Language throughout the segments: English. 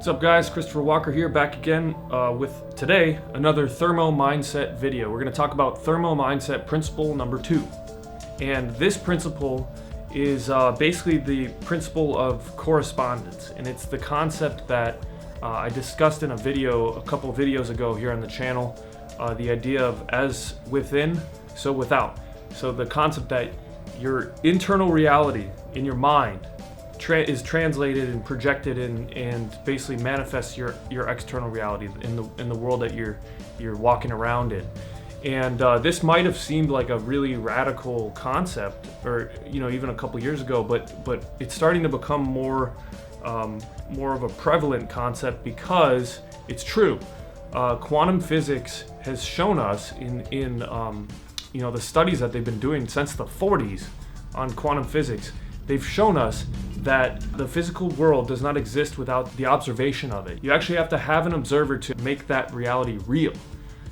What's up guys, Christopher Walker here, back again with today another thermo mindset video. We're going to talk about thermo mindset principle number 2. And this principle is basically the principle of correspondence. And it's the concept that I discussed in a video a couple of videos ago here on the channel. The idea of as within, so without. So the concept that your internal reality in your mind is translated and projected and basically manifests your external reality in the world that you're walking around in. And this might have seemed like a really radical concept, or even a couple years ago, but it's starting to become more of a prevalent concept because it's true. Quantum physics has shown us in the studies that they've been doing since the 40s on quantum physics. They've shown us that the physical world does not exist without the observation of it. You actually have to have an observer to make that reality real.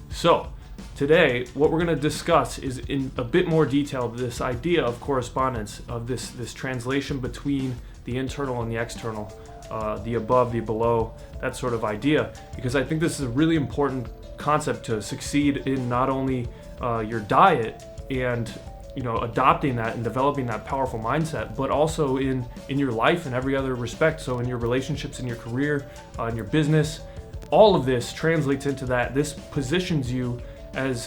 So today, what we're going to discuss is in a bit more detail this idea of correspondence, of this translation between the internal and the external, the above, the below, that sort of idea, because I think this is a really important concept to succeed in not only your diet and adopting that and developing that powerful mindset, but also in your life in every other respect. So in your relationships, in your career, in your business, all of this translates into that. This positions you as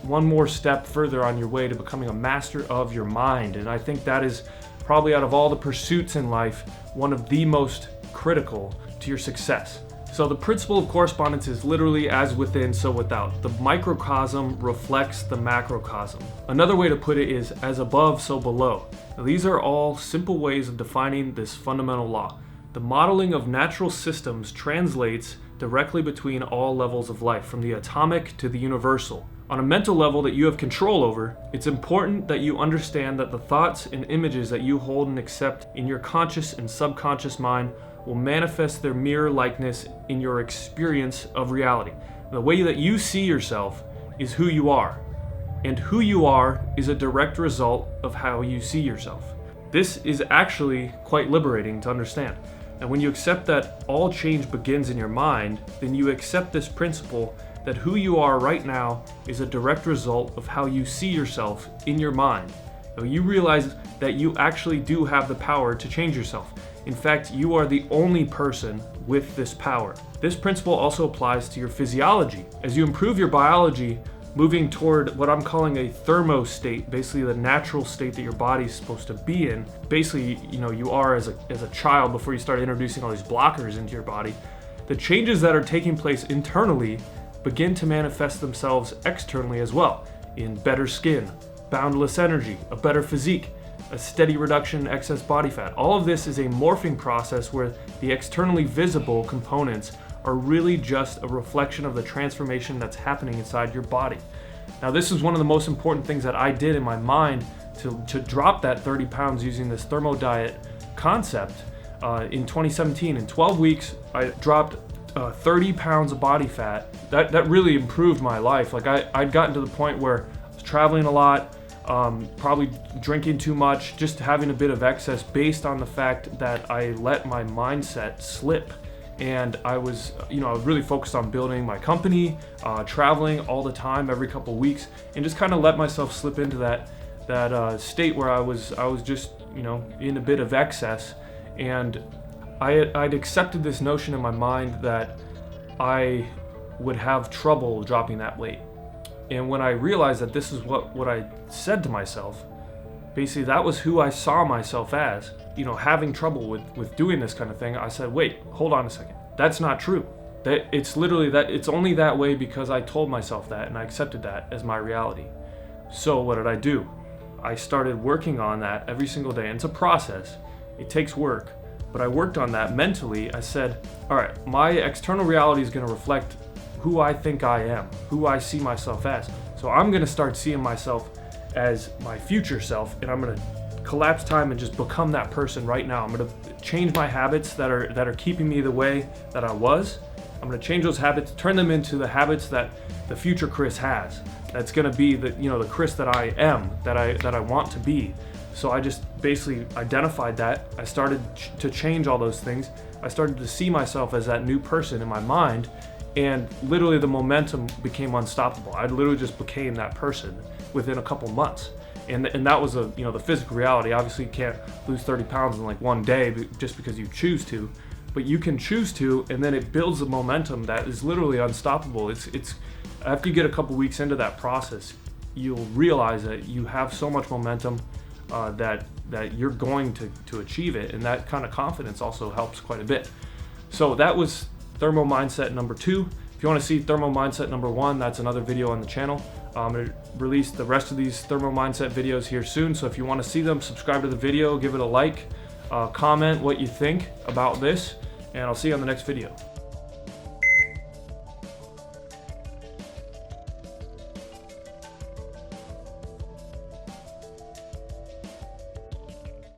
one more step further on your way to becoming a master of your mind. And I think that is probably, out of all the pursuits in life, one of the most critical to your success. So the principle of correspondence is literally as within, so without. The microcosm reflects the macrocosm. Another way to put it is as above, so below. Now, these are all simple ways of defining this fundamental law. The modeling of natural systems translates directly between all levels of life, from the atomic to the universal. On a mental level that you have control over, it's important that you understand that the thoughts and images that you hold and accept in your conscious and subconscious mind will manifest their mirror likeness in your experience of reality. The way that you see yourself is who you are, and who you are is a direct result of how you see yourself. This is actually quite liberating to understand. And when you accept that all change begins in your mind, then you accept this principle that who you are right now is a direct result of how you see yourself in your mind. Now, you realize that you actually do have the power to change yourself. In fact, you are the only person with this power. This principle also applies to your physiology. As you improve your biology, moving toward what I'm calling a thermo state, basically the natural state that your body's supposed to be in. Basically, you are as a child before you start introducing all these blockers into your body. The changes that are taking place internally begin to manifest themselves externally as well, in better skin, boundless energy, a better physique, a steady reduction in excess body fat. All of this is a morphing process where the externally visible components are really just a reflection of the transformation that's happening inside your body. Now, this is one of the most important things that I did in my mind to drop that 30 pounds using this thermo diet concept in 2017. In 12 weeks, I dropped 30 pounds of body fat. That really improved my life. Like I'd gotten to the point where I was traveling a lot, probably drinking too much, just having a bit of excess based on the fact that I let my mindset slip. And I was, I was really focused on building my company, traveling all the time, every couple of weeks, and just kind of let myself slip into that state where I was just, in a bit of excess. And I'd accepted this notion in my mind that I would have trouble dropping that weight. And when I realized that this is what I said to myself, basically that was who I saw myself as, having trouble with doing this kind of thing, I said, wait, hold on a second. That's not true. That it's literally that it's only that way because I told myself that and I accepted that as my reality. So what did I do? I started working on that every single day. And it's a process. It takes work. But I worked on that mentally. I said, all right, my external reality is going to reflect who I think I am, who I see myself as. So I'm going to start seeing myself as my future self, and I'm going to collapse time and just become that person right now. I'm going to change my habits that are keeping me the way that I was. I'm going to change those habits, turn them into the habits that the future Chris has. That's going to be the Chris that I am, that I want to be. So I just basically identified that. I started to change all those things. I started to see myself as that new person in my mind, and literally the momentum became unstoppable. I literally just became that person within a couple months. And that was the physical reality. Obviously you can't lose 30 pounds in like one day just because you choose to, but you can choose to, and then it builds a momentum that is literally unstoppable. It's after you get a couple weeks into that process, you'll realize that you have so much momentum that you're going to achieve it, and that kind of confidence also helps quite a bit. So that was Thermo Mindset number 2. If you want to see Thermo Mindset number 1, that's another video on the channel. I'm going to release the rest of these Thermo Mindset videos here soon, so if you want to see them, subscribe to the video, give it a like, comment what you think about this, and I'll see you on the next video.